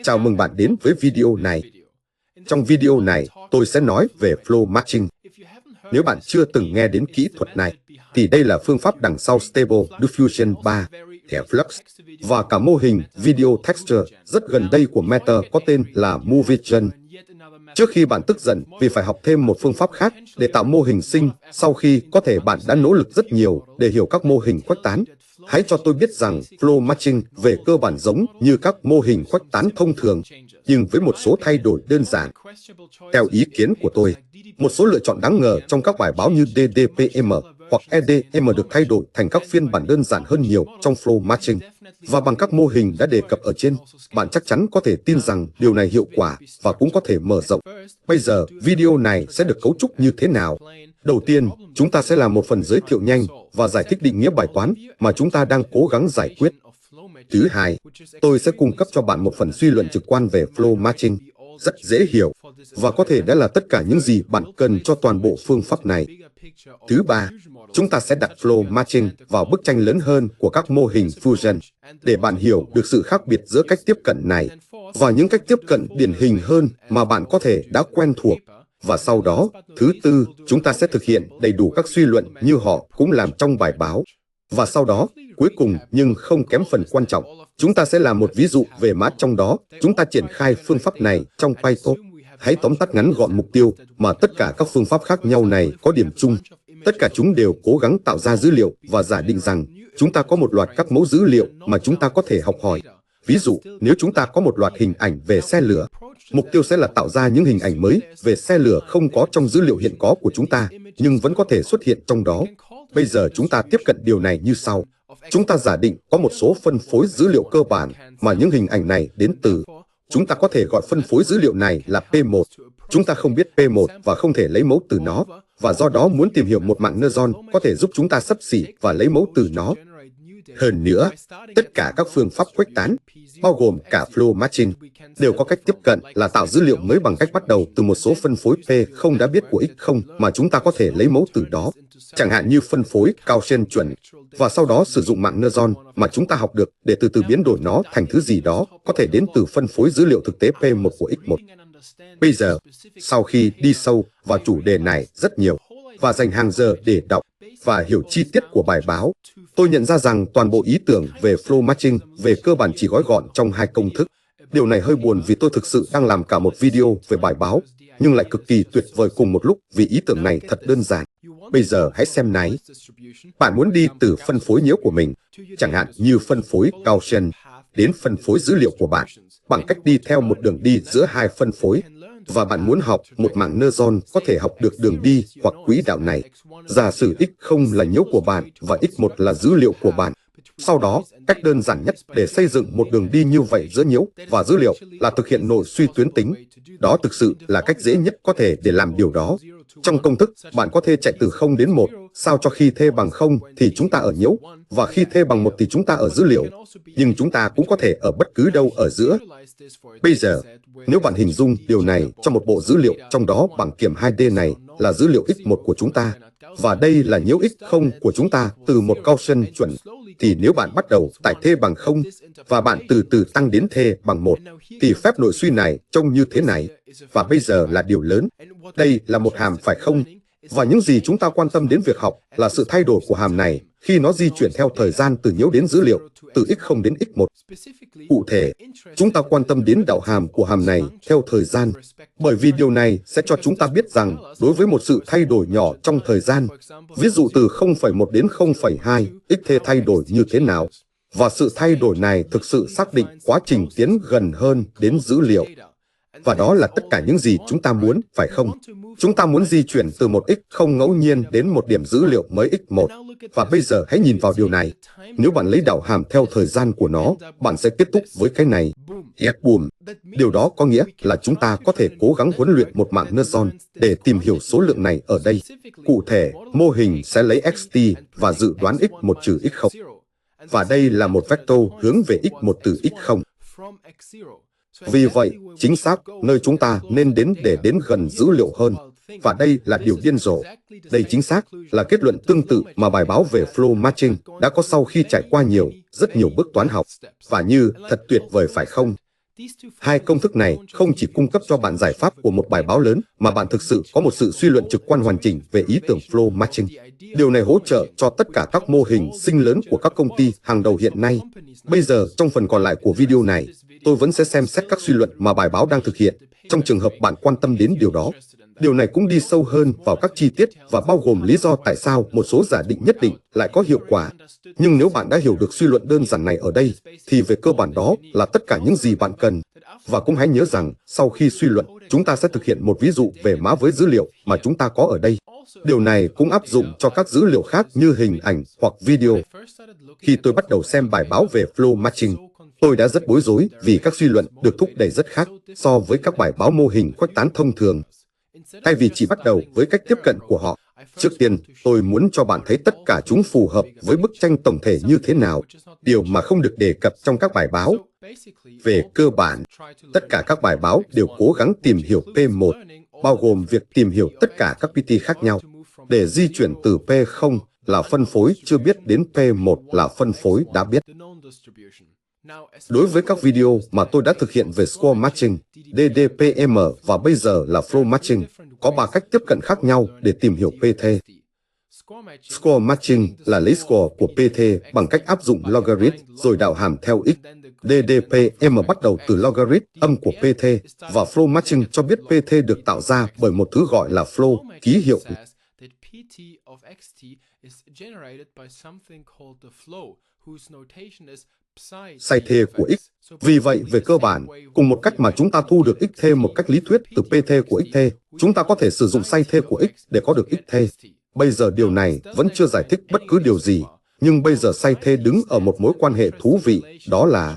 Chào mừng bạn đến với video này. Trong video này, tôi sẽ nói về Flow Matching. Nếu bạn chưa từng nghe đến kỹ thuật này, thì đây là phương pháp đằng sau Stable Diffusion 3, thẻ Flux, và cả mô hình Video Texture rất gần đây của Meta có tên là Movision. Trước khi bạn tức giận vì phải học thêm một phương pháp khác để tạo mô hình sinh, sau khi có thể bạn đã nỗ lực rất nhiều để hiểu các mô hình khuếch tán, hãy cho tôi biết rằng Flow Matching về cơ bản giống như các mô hình khuếch tán thông thường, nhưng với một số thay đổi đơn giản. Theo ý kiến của tôi, một số lựa chọn đáng ngờ trong các bài báo như DDPM hoặc EDM được thay đổi thành các phiên bản đơn giản hơn nhiều trong Flow Matching. Và bằng các mô hình đã đề cập ở trên, bạn chắc chắn có thể tin rằng điều này hiệu quả và cũng có thể mở rộng. Bây giờ, video này sẽ được cấu trúc như thế nào? Đầu tiên, chúng ta sẽ làm một phần giới thiệu nhanh và giải thích định nghĩa bài toán mà chúng ta đang cố gắng giải quyết. Thứ hai, tôi sẽ cung cấp cho bạn một phần suy luận trực quan về Flow Matching, rất dễ hiểu, và có thể đã là tất cả những gì bạn cần cho toàn bộ phương pháp này. Thứ ba, chúng ta sẽ đặt Flow Matching vào bức tranh lớn hơn của các mô hình Fusion, để bạn hiểu được sự khác biệt giữa cách tiếp cận này, và những cách tiếp cận điển hình hơn mà bạn có thể đã quen thuộc. Và sau đó, thứ tư, chúng ta sẽ thực hiện đầy đủ các suy luận như họ cũng làm trong bài báo. Và sau đó, cuối cùng nhưng không kém phần quan trọng, chúng ta sẽ làm một ví dụ về mã trong đó, chúng ta triển khai phương pháp này trong Python. Hãy tóm tắt ngắn gọn mục tiêu mà tất cả các phương pháp khác nhau này có điểm chung. Tất cả chúng đều cố gắng tạo ra dữ liệu và giả định rằng chúng ta có một loạt các mẫu dữ liệu mà chúng ta có thể học hỏi. Ví dụ, nếu chúng ta có một loạt hình ảnh về xe lửa, mục tiêu sẽ là tạo ra những hình ảnh mới về xe lửa không có trong dữ liệu hiện có của chúng ta, nhưng vẫn có thể xuất hiện trong đó. Bây giờ chúng ta tiếp cận điều này như sau. Chúng ta giả định có một số phân phối dữ liệu cơ bản mà những hình ảnh này đến từ. Chúng ta có thể gọi phân phối dữ liệu này là P1. Chúng ta không biết P1 và không thể lấy mẫu từ nó, và do đó muốn tìm hiểu một mạng neuron có thể giúp chúng ta xấp xỉ và lấy mẫu từ nó. Hơn nữa, tất cả các phương pháp khuếch tán, bao gồm cả Flow Matching, đều có cách tiếp cận là tạo dữ liệu mới bằng cách bắt đầu từ một số phân phối P không đã biết của X0 mà chúng ta có thể lấy mẫu từ đó, chẳng hạn như phân phối Gaussian chuẩn, và sau đó sử dụng mạng neuron mà chúng ta học được để từ từ biến đổi nó thành thứ gì đó có thể đến từ phân phối dữ liệu thực tế P1 của X1. Bây giờ, sau khi đi sâu vào chủ đề này rất nhiều và dành hàng giờ để đọc và hiểu chi tiết của bài báo, tôi nhận ra rằng toàn bộ ý tưởng về Flow Matching về cơ bản chỉ gói gọn trong hai công thức. Điều này hơi buồn vì tôi thực sự đang làm cả một video về bài báo, nhưng lại cực kỳ tuyệt vời cùng một lúc vì ý tưởng này thật đơn giản. Bây giờ hãy xem này. Bạn muốn đi từ phân phối nhiễu của mình, chẳng hạn như phân phối Gaussian, đến phân phối dữ liệu của bạn, bằng cách đi theo một đường đi giữa hai phân phối, và bạn muốn học một mạng neuron có thể học được đường đi hoặc quỹ đạo này. Giả sử X0 là nhiễu của bạn và X1 là dữ liệu của bạn. Sau đó, cách đơn giản nhất để xây dựng một đường đi như vậy giữa nhiễu và dữ liệu là thực hiện nội suy tuyến tính. Đó thực sự là cách dễ nhất có thể để làm điều đó. Trong công thức, bạn có thể chạy từ 0 đến 1, sao cho khi t bằng 0 thì chúng ta ở nhiễu, và khi t bằng 1 thì chúng ta ở dữ liệu. Nhưng chúng ta cũng có thể ở bất cứ đâu ở giữa. Bây giờ, nếu bạn hình dung điều này cho một bộ dữ liệu trong đó bảng kiểm 2D này là dữ liệu X1 của chúng ta, và đây là nhiễu X0 của chúng ta từ một Gaussian chuẩn, thì nếu bạn bắt đầu tại t bằng 0 và bạn từ từ tăng đến t bằng 1, thì phép nội suy này trông như thế này. Và bây giờ là điều lớn. Đây là một hàm phải không? Và những gì chúng ta quan tâm đến việc học là sự thay đổi của hàm này khi nó di chuyển theo thời gian từ nhiễu đến dữ liệu, từ X0 đến X1. Cụ thể, chúng ta quan tâm đến đạo hàm của hàm này theo thời gian, bởi vì điều này sẽ cho chúng ta biết rằng đối với một sự thay đổi nhỏ trong thời gian, ví dụ từ 0,1 đến 0,2, xt thay đổi như thế nào, và sự thay đổi này thực sự xác định quá trình tiến gần hơn đến dữ liệu. Và đó là tất cả những gì chúng ta muốn, phải không? Chúng ta muốn di chuyển từ một X0 ngẫu nhiên đến một điểm dữ liệu mới X1. Và bây giờ hãy nhìn vào điều này. Nếu bạn lấy đạo hàm theo thời gian của nó, bạn sẽ kết thúc với cái này. Boom. Điều đó có nghĩa là chúng ta có thể cố gắng huấn luyện một mạng neuron để tìm hiểu số lượng này ở đây. Cụ thể, mô hình sẽ lấy xt và dự đoán x1 trừ x0. Và đây là một vector hướng về x1 từ x0. Vì vậy, chính xác nơi chúng ta nên đến để đến gần dữ liệu hơn. Và đây là điều điên rồ. Đây chính xác là kết luận tương tự mà bài báo về Flow Matching đã có sau khi trải qua rất nhiều bước toán học. Và như, thật tuyệt vời phải không? Hai công thức này không chỉ cung cấp cho bạn giải pháp của một bài báo lớn, mà bạn thực sự có một sự suy luận trực quan hoàn chỉnh về ý tưởng flow matching. Điều này hỗ trợ cho tất cả các mô hình sinh lớn của các công ty hàng đầu hiện nay. Bây giờ, trong phần còn lại của video này, tôi vẫn sẽ xem xét các suy luận mà bài báo đang thực hiện, trong trường hợp bạn quan tâm đến điều đó. Điều này cũng đi sâu hơn vào các chi tiết và bao gồm lý do tại sao một số giả định nhất định lại có hiệu quả. Nhưng nếu bạn đã hiểu được suy luận đơn giản này ở đây, thì về cơ bản đó là tất cả những gì bạn cần. Và cũng hãy nhớ rằng, sau khi suy luận, chúng ta sẽ thực hiện một ví dụ về mã với dữ liệu mà chúng ta có ở đây. Điều này cũng áp dụng cho các dữ liệu khác như hình ảnh hoặc video. Khi tôi bắt đầu xem bài báo về flow matching, tôi đã rất bối rối vì các suy luận được thúc đẩy rất khác so với các bài báo mô hình khuếch tán thông thường. Thay vì chỉ bắt đầu với cách tiếp cận của họ, trước tiên tôi muốn cho bạn thấy tất cả chúng phù hợp với bức tranh tổng thể như thế nào, điều mà không được đề cập trong các bài báo. Về cơ bản, tất cả các bài báo đều cố gắng tìm hiểu P1, bao gồm việc tìm hiểu tất cả các PT khác nhau, để di chuyển từ P0 là phân phối chưa biết đến P1 là phân phối đã biết. Đối với các video mà tôi đã thực hiện về score matching, DDPM và bây giờ là flow matching, có 3 cách tiếp cận khác nhau để tìm hiểu PT. Score matching là lấy score của PT bằng cách áp dụng logarit rồi đạo hàm theo x. DDPM bắt đầu từ logarit âm của PT và flow matching cho biết PT được tạo ra bởi một thứ gọi là flow, ký hiệu. Psi thê của x. Vì vậy, về cơ bản, cùng một cách mà chúng ta thu được x thê một cách lý thuyết từ PT của x thê, chúng ta có thể sử dụng psi thê của x để có được x thê. Bây giờ điều này vẫn chưa giải thích bất cứ điều gì, nhưng bây giờ psi thê đứng ở một mối quan hệ thú vị, đó là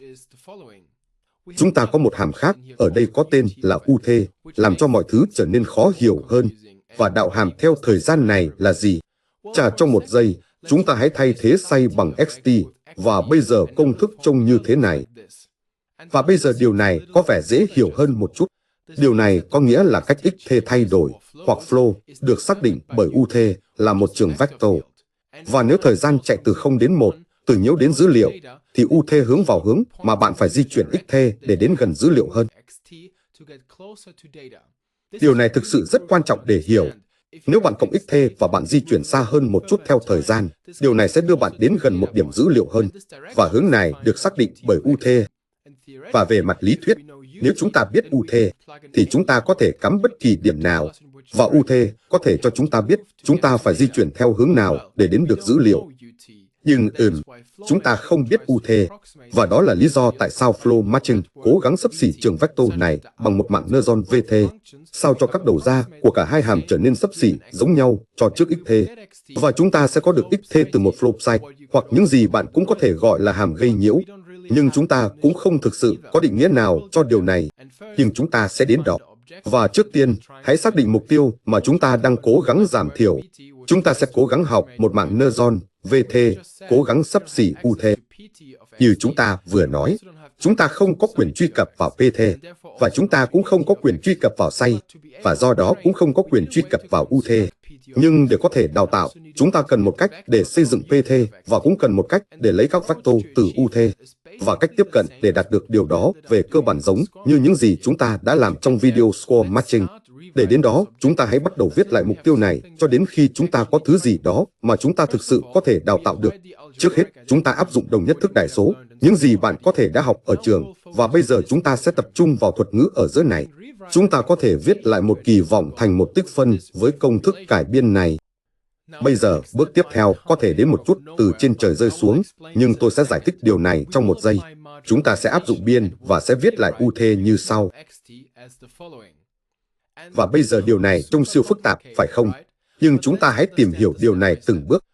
chúng ta có một hàm khác, ở đây có tên là u thê, làm cho mọi thứ trở nên khó hiểu hơn. Và đạo hàm theo thời gian này là gì? Chả trong một giây, chúng ta hãy thay thế psi bằng xt, và bây giờ công thức trông như thế này. Và bây giờ điều này có vẻ dễ hiểu hơn một chút. Điều này có nghĩa là cách x thê thay đổi, hoặc flow, được xác định bởi u thê là một trường vector. Và nếu thời gian chạy từ 0 đến 1, từ nhiễu đến dữ liệu, thì u thê hướng vào hướng mà bạn phải di chuyển x thê để đến gần dữ liệu hơn. Điều này thực sự rất quan trọng để hiểu. Nếu bạn cộng x thê và bạn di chuyển xa hơn một chút theo thời gian, điều này sẽ đưa bạn đến gần một điểm dữ liệu hơn. Và hướng này được xác định bởi u thê. Và về mặt lý thuyết, nếu chúng ta biết u thê, thì chúng ta có thể cắm bất kỳ điểm nào. Và u thê có thể cho chúng ta biết chúng ta phải di chuyển theo hướng nào để đến được dữ liệu. Nhưng chúng ta không biết u thê, và đó là lý do tại sao flow matching cố gắng xấp xỉ trường vector này bằng một mạng Neutron VT, sao cho các đầu ra của cả hai hàm trở nên xấp xỉ giống nhau cho trước x thê. Và chúng ta sẽ có được x thê từ một flow psi, hoặc những gì bạn cũng có thể gọi là hàm gây nhiễu. Nhưng chúng ta cũng không thực sự có định nghĩa nào cho điều này, nhưng chúng ta sẽ đến đó. Và trước tiên, hãy xác định mục tiêu mà chúng ta đang cố gắng giảm thiểu. Chúng ta sẽ cố gắng học một mạng Neutron VT, cố gắng xấp xỉ u thê. Như chúng ta vừa nói, chúng ta không có quyền truy cập vào PT, và chúng ta cũng không có quyền truy cập vào psi, và do đó cũng không có quyền truy cập vào u thê. Nhưng để có thể đào tạo, chúng ta cần một cách để xây dựng PT, và cũng cần một cách để lấy các vector từ u thê. Và cách tiếp cận để đạt được điều đó về cơ bản giống như những gì chúng ta đã làm trong video score matching. Để đến đó, chúng ta hãy bắt đầu viết lại mục tiêu này cho đến khi chúng ta có thứ gì đó mà chúng ta thực sự có thể đào tạo được. Trước hết, chúng ta áp dụng đồng nhất thức đại số, những gì bạn có thể đã học ở trường, và bây giờ chúng ta sẽ tập trung vào thuật ngữ ở giữa này. Chúng ta có thể viết lại một kỳ vọng thành một tích phân với công thức cải biên này. Bây giờ, bước tiếp theo có thể đến một chút từ trên trời rơi xuống, nhưng tôi sẽ giải thích điều này trong một giây. Chúng ta sẽ áp dụng biên và sẽ viết lại u thê như sau. Và bây giờ điều này trông siêu phức tạp, phải không? Nhưng chúng ta hãy tìm hiểu điều này từng bước.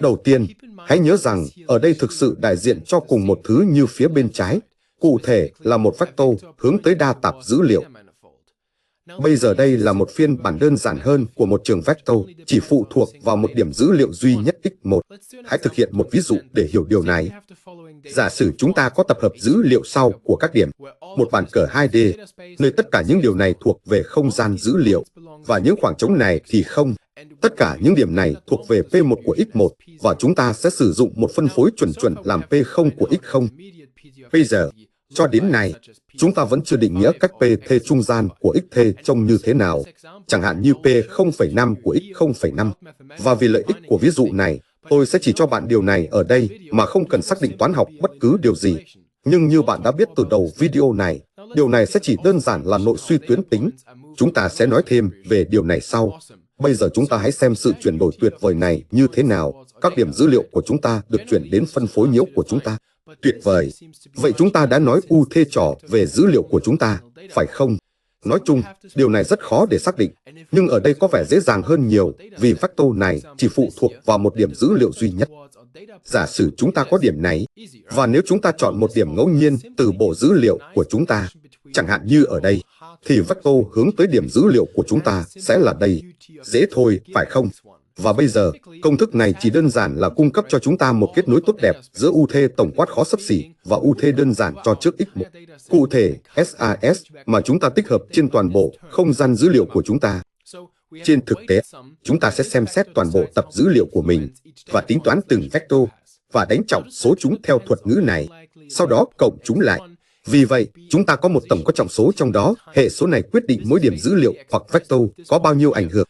Đầu tiên, hãy nhớ rằng ở đây thực sự đại diện cho cùng một thứ như phía bên trái, cụ thể là một vector hướng tới đa tạp dữ liệu. Bây giờ đây là một phiên bản đơn giản hơn của một trường vector, chỉ phụ thuộc vào một điểm dữ liệu duy nhất x1. Hãy thực hiện một ví dụ để hiểu điều này. Giả sử chúng ta có tập hợp dữ liệu sau của các điểm, một bàn cờ 2D, nơi tất cả những điều này thuộc về không gian dữ liệu, và những khoảng trống này thì không. Tất cả những điểm này thuộc về P1 của x1, và chúng ta sẽ sử dụng một phân phối chuẩn làm P0 của x0. Bây giờ, Cho đến nay, chúng ta vẫn chưa định nghĩa cách PT trung gian của xt trông như thế nào, chẳng hạn như P0,5 của x0,5. Và vì lợi ích của ví dụ này, tôi sẽ chỉ cho bạn điều này ở đây mà không cần xác định toán học bất cứ điều gì. Nhưng như bạn đã biết từ đầu video này, điều này sẽ chỉ đơn giản là nội suy tuyến tính. Chúng ta sẽ nói thêm về điều này sau. Bây giờ chúng ta hãy xem sự chuyển đổi tuyệt vời này như thế nào. Các điểm dữ liệu của chúng ta được chuyển đến phân phối nhiễu của chúng ta. Tuyệt vời! Vậy chúng ta đã nói ưu thê trò về dữ liệu của chúng ta, phải không? Nói chung, điều này rất khó để xác định, nhưng ở đây có vẻ dễ dàng hơn nhiều vì vector này chỉ phụ thuộc vào một điểm dữ liệu duy nhất. Giả sử chúng ta có điểm này, và nếu chúng ta chọn một điểm ngẫu nhiên từ bộ dữ liệu của chúng ta, chẳng hạn như ở đây, thì vector hướng tới điểm dữ liệu của chúng ta sẽ là đây. Dễ thôi, phải không? Và bây giờ, công thức này chỉ đơn giản là cung cấp cho chúng ta một kết nối tốt đẹp giữa ưu thê tổng quát khó xấp xỉ và ưu thê đơn giản cho trước x1. Cụ thể, SAS mà chúng ta tích hợp trên toàn bộ không gian dữ liệu của chúng ta. Trên thực tế, chúng ta sẽ xem xét toàn bộ tập dữ liệu của mình và tính toán từng vector và đánh trọng số chúng theo thuật ngữ này, sau đó cộng chúng lại. Vì vậy, chúng ta có một tổng có trọng số trong đó, hệ số này quyết định mỗi điểm dữ liệu hoặc vector có bao nhiêu ảnh hưởng.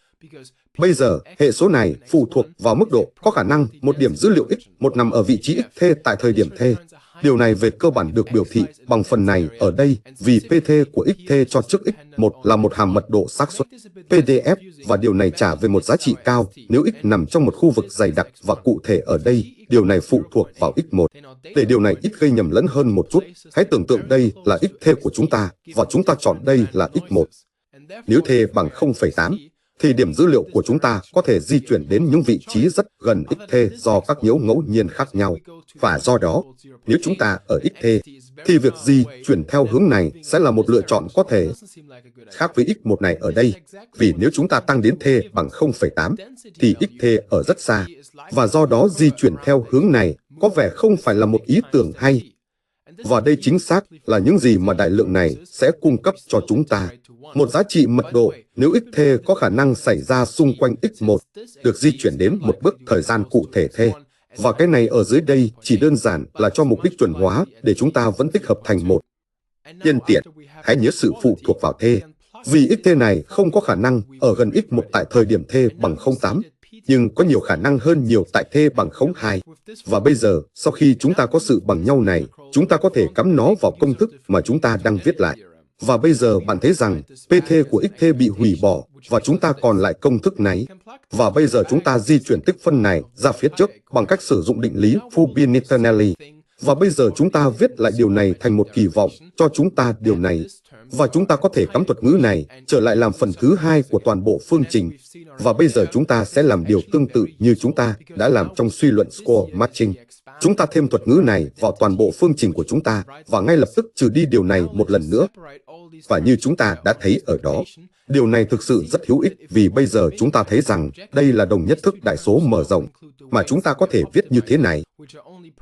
Bây giờ, hệ số này phụ thuộc vào mức độ có khả năng một điểm dữ liệu x1 nằm ở vị trí xt tại thời điểm t. Điều này về cơ bản được biểu thị bằng phần này ở đây vì PT của xt cho trước x1 là một hàm mật độ xác suất PDF và điều này trả về một giá trị cao nếu x nằm trong một khu vực dày đặc và cụ thể ở đây, điều này phụ thuộc vào x1. Để điều này ít gây nhầm lẫn hơn một chút, hãy tưởng tượng đây là xt của chúng ta và chúng ta chọn đây là x1. Nếu t bằng 0,8, thì điểm dữ liệu của chúng ta có thể di chuyển đến những vị trí rất gần xt do các nhiễu ngẫu nhiên khác nhau. Và do đó, nếu chúng ta ở xt, thì việc di chuyển theo hướng này sẽ là một lựa chọn có thể. Khác với x1 này ở đây, vì nếu chúng ta tăng đến t bằng 0,8, thì xt ở rất xa, và do đó di chuyển theo hướng này có vẻ không phải là một ý tưởng hay. Và đây chính xác là những gì mà đại lượng này sẽ cung cấp cho chúng ta. Một giá trị mật độ nếu xt có khả năng xảy ra xung quanh x1 được di chuyển đến một bước thời gian cụ thể t. Và cái này ở dưới đây chỉ đơn giản là cho mục đích chuẩn hóa để chúng ta vẫn tích hợp thành một. Nhân tiện, hãy nhớ sự phụ thuộc vào t. Vì xt này không có khả năng ở gần x1 tại thời điểm t bằng 0,8, nhưng có nhiều khả năng hơn nhiều tại t bằng 0,2. Và bây giờ, sau khi chúng ta có sự bằng nhau này, chúng ta có thể cắm nó vào công thức mà chúng ta đang viết lại. Và bây giờ bạn thấy rằng PT của xt bị hủy bỏ và chúng ta còn lại công thức này. Và bây giờ chúng ta di chuyển tích phân này ra phía trước bằng cách sử dụng định lý Fubini-Tinelli. Và bây giờ chúng ta viết lại điều này thành một kỳ vọng cho chúng ta điều này. Và chúng ta có thể cắm thuật ngữ này trở lại làm phần thứ hai của toàn bộ phương trình. Và bây giờ chúng ta sẽ làm điều tương tự như chúng ta đã làm trong suy luận score matching. Chúng ta thêm thuật ngữ này vào toàn bộ phương trình của chúng ta và ngay lập tức trừ đi điều này một lần nữa. Và như chúng ta đã thấy ở đó, điều này thực sự rất hữu ích vì bây giờ chúng ta thấy rằng đây là đồng nhất thức đại số mở rộng mà chúng ta có thể viết như thế này.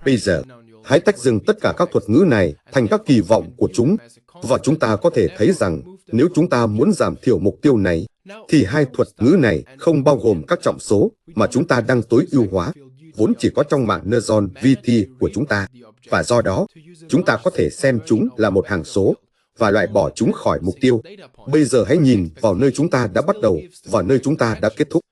Bây giờ, hãy tách dừng tất cả các thuật ngữ này thành các kỳ vọng của chúng và chúng ta có thể thấy rằng nếu chúng ta muốn giảm thiểu mục tiêu này, thì hai thuật ngữ này không bao gồm các trọng số mà chúng ta đang tối ưu hóa, vốn chỉ có trong mạng Neutron VT của chúng ta. Và do đó, chúng ta có thể xem chúng là một hàng số và loại bỏ chúng khỏi mục tiêu. Bây giờ hãy nhìn vào nơi chúng ta đã bắt đầu và nơi chúng ta đã kết thúc.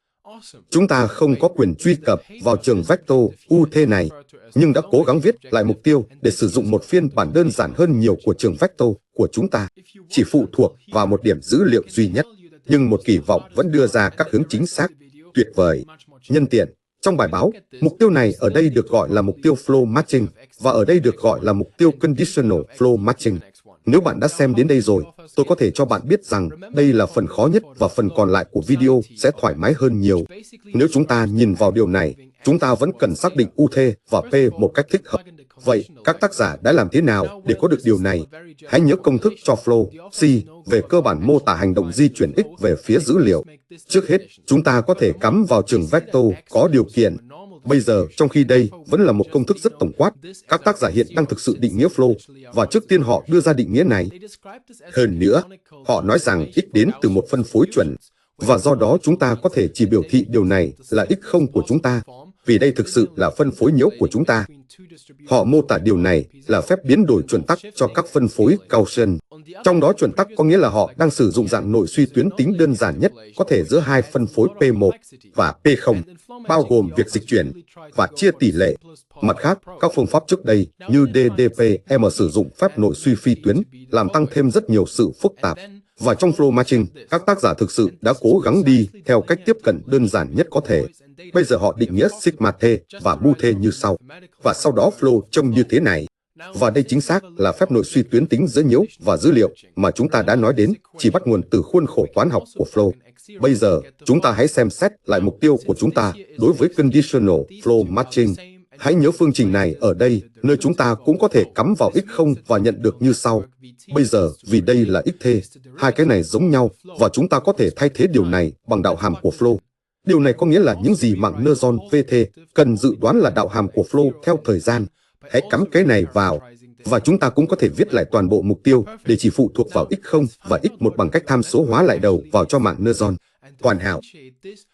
Chúng ta không có quyền truy cập vào trường vector UT này, nhưng đã cố gắng viết lại mục tiêu để sử dụng một phiên bản đơn giản hơn nhiều của trường vector của chúng ta, chỉ phụ thuộc vào một điểm dữ liệu duy nhất, nhưng một kỳ vọng vẫn đưa ra các hướng chính xác. Tuyệt vời! Nhân tiện, trong bài báo, mục tiêu này ở đây được gọi là mục tiêu flow matching và ở đây được gọi là mục tiêu conditional flow matching. Nếu bạn đã xem đến đây rồi, tôi có thể cho bạn biết rằng đây là phần khó nhất và phần còn lại của video sẽ thoải mái hơn nhiều. Nếu chúng ta nhìn vào điều này, chúng ta vẫn cần xác định UT và P một cách thích hợp. Vậy, các tác giả đã làm thế nào để có được điều này? Hãy nhớ công thức cho flow C về cơ bản mô tả hành động di chuyển x về phía dữ liệu. Trước hết, chúng ta có thể cắm vào trường vector có điều kiện. Bây giờ, trong khi đây vẫn là một công thức rất tổng quát, các tác giả hiện đang thực sự định nghĩa flow, và trước tiên họ đưa ra định nghĩa này. Hơn nữa, họ nói rằng x đến từ một phân phối chuẩn, và do đó chúng ta có thể chỉ biểu thị điều này là x0 của chúng ta, vì đây thực sự là phân phối nhiễu của chúng ta. Họ mô tả điều này là phép biến đổi chuẩn tắc cho các phân phối Gaussian. Trong đó chuẩn tắc có nghĩa là họ đang sử dụng dạng nội suy tuyến tính đơn giản nhất có thể giữa hai phân phối P1 và P0, bao gồm việc dịch chuyển và chia tỷ lệ. Mặt khác, các phương pháp trước đây như DDPM sử dụng phép nội suy phi tuyến làm tăng thêm rất nhiều sự phức tạp. Và trong flow matching, các tác giả thực sự đã cố gắng đi theo cách tiếp cận đơn giản nhất có thể. Bây giờ họ định nghĩa sigma t và mu t như sau. Và sau đó flow trông như thế này. Và đây chính xác là phép nội suy tuyến tính giữa nhiễu và dữ liệu mà chúng ta đã nói đến, chỉ bắt nguồn từ khuôn khổ toán học của flow. Bây giờ, chúng ta hãy xem xét lại mục tiêu của chúng ta đối với conditional flow matching. Hãy nhớ phương trình này ở đây, nơi chúng ta cũng có thể cắm vào x0 và nhận được như sau. Bây giờ, vì đây là xt, hai cái này giống nhau, và chúng ta có thể thay thế điều này bằng đạo hàm của flow. Điều này có nghĩa là những gì mạng Neutron VT cần dự đoán là đạo hàm của flow theo thời gian. Hãy cắm cái này vào, và chúng ta cũng có thể viết lại toàn bộ mục tiêu để chỉ phụ thuộc vào x0 và x1 bằng cách tham số hóa lại đầu vào cho mạng Neutron. Hoàn hảo.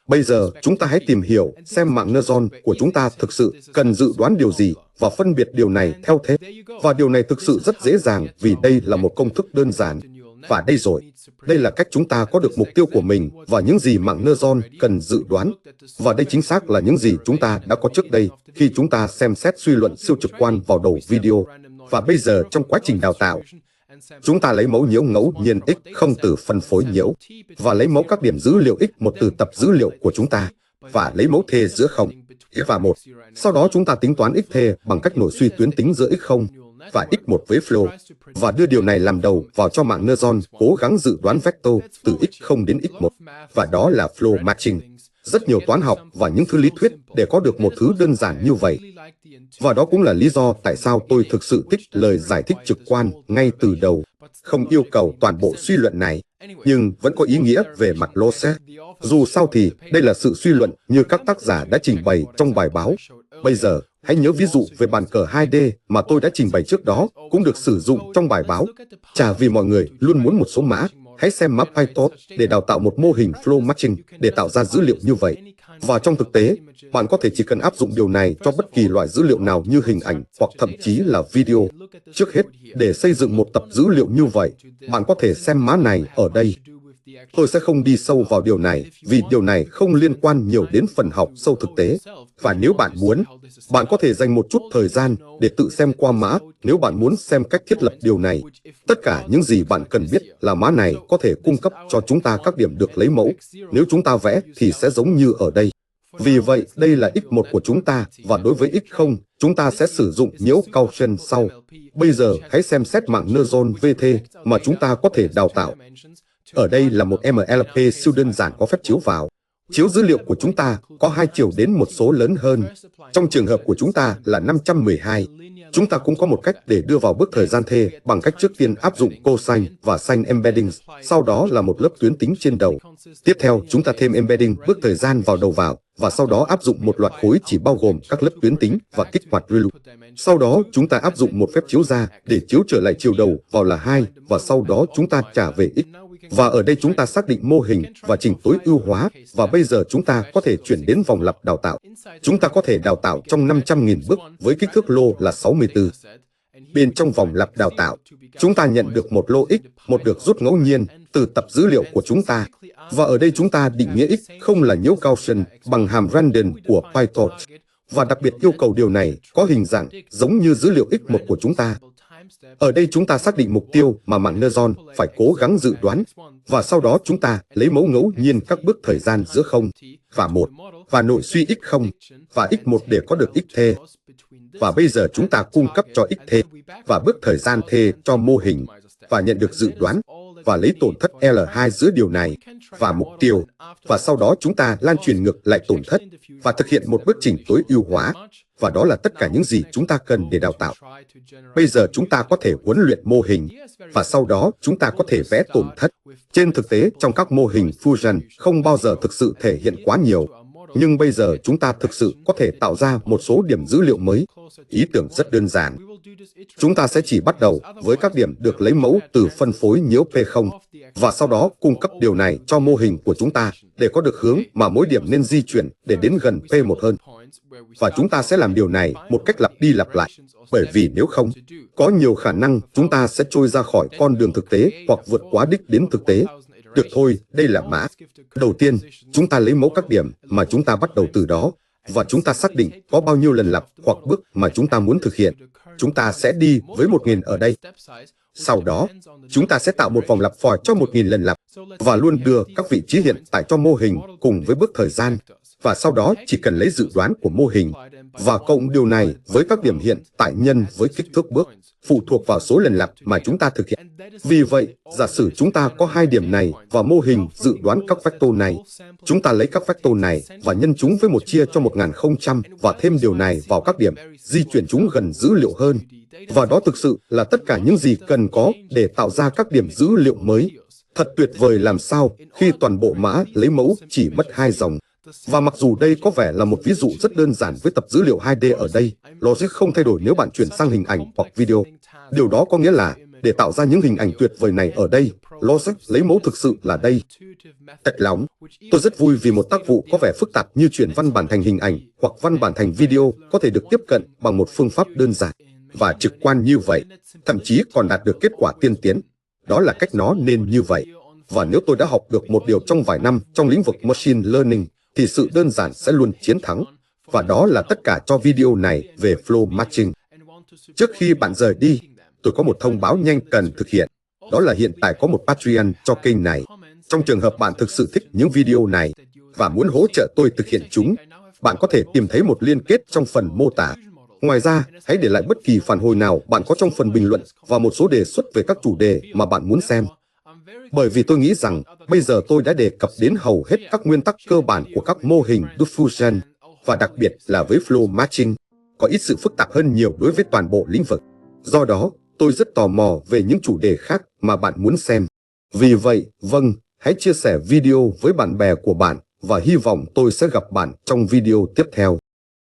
Bây giờ, chúng ta hãy tìm hiểu xem mạng Neutron của chúng ta thực sự cần dự đoán điều gì và phân biệt điều này theo thế. Và điều này thực sự rất dễ dàng vì đây là một công thức đơn giản. Và đây rồi, đây là cách chúng ta có được mục tiêu của mình và những gì mạng Neutron cần dự đoán. Và đây chính xác là những gì chúng ta đã có trước đây khi chúng ta xem xét suy luận siêu trực quan vào đầu video. Và bây giờ trong quá trình đào tạo, chúng ta lấy mẫu nhiễu ngẫu nhiên x0 từ phân phối nhiễu và lấy mẫu các điểm dữ liệu x1 từ tập dữ liệu của chúng ta và lấy mẫu thê giữa 0 và 1. Sau đó chúng ta tính toán x thê bằng cách nội suy tuyến tính giữa x0 và x1 với flow và đưa điều này làm đầu vào cho mạng Neutron cố gắng dự đoán vector từ x0 đến x1 và đó là flow matching. Rất nhiều toán học và những thứ lý thuyết để có được một thứ đơn giản như vậy. Và đó cũng là lý do tại sao tôi thực sự thích lời giải thích trực quan ngay từ đầu, không yêu cầu toàn bộ suy luận này, nhưng vẫn có ý nghĩa về mặt logic. Dù sao thì đây là sự suy luận như các tác giả đã trình bày trong bài báo. Bây giờ, hãy nhớ ví dụ về bàn cờ 2D mà tôi đã trình bày trước đó cũng được sử dụng trong bài báo. Chả vì mọi người luôn muốn một số mã, hãy xem map Python để đào tạo một mô hình flow matching để tạo ra dữ liệu như vậy. Và trong thực tế, bạn có thể chỉ cần áp dụng điều này cho bất kỳ loại dữ liệu nào như hình ảnh hoặc thậm chí là video. Trước hết, để xây dựng một tập dữ liệu như vậy, bạn có thể xem mã này ở đây. Tôi sẽ không đi sâu vào điều này vì điều này không liên quan nhiều đến phần học sâu thực tế. Và nếu bạn muốn, bạn có thể dành một chút thời gian để tự xem qua mã nếu bạn muốn xem cách thiết lập điều này. Tất cả những gì bạn cần biết là mã này có thể cung cấp cho chúng ta các điểm được lấy mẫu. Nếu chúng ta vẽ thì sẽ giống như ở đây. Vì vậy, đây là x1 của chúng ta và đối với x0, chúng ta sẽ sử dụng nhiễu Gaussian sau. Bây giờ, hãy xem xét mạng Neutron VT mà chúng ta có thể đào tạo. Ở đây là một MLP siêu đơn giản có phép chiếu vào. Chiếu dữ liệu của chúng ta có hai chiều đến một số lớn hơn. Trong trường hợp của chúng ta là 512. Chúng ta cũng có một cách để đưa vào bước thời gian thê bằng cách trước tiên áp dụng cosine và sine embeddings, sau đó là một lớp tuyến tính trên đầu. Tiếp theo, chúng ta thêm embedding bước thời gian vào đầu vào, và sau đó áp dụng một loạt khối chỉ bao gồm các lớp tuyến tính và kích hoạt ReLU. Sau đó, chúng ta áp dụng một phép chiếu ra để chiếu trở lại chiều đầu vào là 2, và sau đó chúng ta trả về x. Và ở đây chúng ta xác định mô hình và chỉnh tối ưu hóa, và bây giờ chúng ta có thể chuyển đến vòng lặp đào tạo. Chúng ta có thể đào tạo trong 500.000 bước với kích thước lô là 64. Bên trong vòng lặp đào tạo, chúng ta nhận được một lô x, một được rút ngẫu nhiên từ tập dữ liệu của chúng ta. Và ở đây chúng ta định nghĩa x không là nhiễu Gaussian bằng hàm random của Python. Và đặc biệt yêu cầu điều này có hình dạng giống như dữ liệu x1 của chúng ta. Ở đây chúng ta xác định mục tiêu mà mạng Neutron phải cố gắng dự đoán, và sau đó chúng ta lấy mẫu ngẫu nhiên các bước thời gian giữa 0 và 1, và nội suy x0 và x1 để có được x thê. Và bây giờ chúng ta cung cấp cho x thê và bước thời gian thê cho mô hình, và nhận được dự đoán, và lấy tổn thất L2 giữa điều này, và mục tiêu, và sau đó chúng ta lan truyền ngược lại tổn thất, và thực hiện một bước chỉnh tối ưu hóa. Và đó là tất cả những gì chúng ta cần để đào tạo. Bây giờ chúng ta có thể huấn luyện mô hình, và sau đó chúng ta có thể vẽ tổn thất. Trên thực tế, trong các mô hình Fusion không bao giờ thực sự thể hiện quá nhiều. Nhưng bây giờ chúng ta thực sự có thể tạo ra một số điểm dữ liệu mới. Ý tưởng rất đơn giản. Chúng ta sẽ chỉ bắt đầu với các điểm được lấy mẫu từ phân phối nhiễu P0, và sau đó cung cấp điều này cho mô hình của chúng ta để có được hướng mà mỗi điểm nên di chuyển để đến gần P1 hơn. Và chúng ta sẽ làm điều này một cách lặp đi lặp lại, bởi vì nếu không, có nhiều khả năng chúng ta sẽ trôi ra khỏi con đường thực tế hoặc vượt quá đích đến thực tế. Được thôi, đây là mã. Đầu tiên, chúng ta lấy mẫu các điểm mà chúng ta bắt đầu từ đó, và chúng ta xác định có bao nhiêu lần lặp hoặc bước mà chúng ta muốn thực hiện. Chúng ta sẽ đi với 1.000 ở đây. Sau đó, chúng ta sẽ tạo một vòng lặp for cho 1.000 lần lặp, và luôn đưa các vị trí hiện tại cho mô hình cùng với bước thời gian. Và sau đó chỉ cần lấy dự đoán của mô hình, và cộng điều này với các điểm hiện tại nhân với kích thước bước, phụ thuộc vào số lần lặp mà chúng ta thực hiện. Vì vậy, giả sử chúng ta có 2 điểm này và mô hình dự đoán các vector này, chúng ta lấy các vector này và nhân chúng với 1 chia cho 1000 và thêm điều này vào các điểm, di chuyển chúng gần dữ liệu hơn. Và đó thực sự là tất cả những gì cần có để tạo ra các điểm dữ liệu mới. Thật tuyệt vời làm sao khi toàn bộ mã lấy mẫu chỉ mất 2 dòng. Và mặc dù đây có vẻ là một ví dụ rất đơn giản với tập dữ liệu 2D ở đây, logic không thay đổi nếu bạn chuyển sang hình ảnh hoặc video. Điều đó có nghĩa là, để tạo ra những hình ảnh tuyệt vời này ở đây, logic lấy mẫu thực sự là đây. Thật lắm, tôi rất vui vì một tác vụ có vẻ phức tạp như chuyển văn bản thành hình ảnh hoặc văn bản thành video có thể được tiếp cận bằng một phương pháp đơn giản và trực quan như vậy, thậm chí còn đạt được kết quả tiên tiến. Đó là cách nó nên như vậy. Và nếu tôi đã học được một điều trong vài năm trong lĩnh vực machine learning, thì sự đơn giản sẽ luôn chiến thắng. Và đó là tất cả cho video này về flow matching. Trước khi bạn rời đi, tôi có một thông báo nhanh cần thực hiện. Đó là hiện tại có một Patreon cho kênh này. Trong trường hợp bạn thực sự thích những video này và muốn hỗ trợ tôi thực hiện chúng, bạn có thể tìm thấy một liên kết trong phần mô tả. Ngoài ra, hãy để lại bất kỳ phản hồi nào bạn có trong phần bình luận và một số đề xuất về các chủ đề mà bạn muốn xem. Bởi vì tôi nghĩ rằng bây giờ tôi đã đề cập đến hầu hết các nguyên tắc cơ bản của các mô hình diffusion, và đặc biệt là với flow matching, có ít sự phức tạp hơn nhiều đối với toàn bộ lĩnh vực. Do đó, tôi rất tò mò về những chủ đề khác mà bạn muốn xem. Vì vậy, hãy chia sẻ video với bạn bè của bạn và hy vọng tôi sẽ gặp bạn trong video tiếp theo.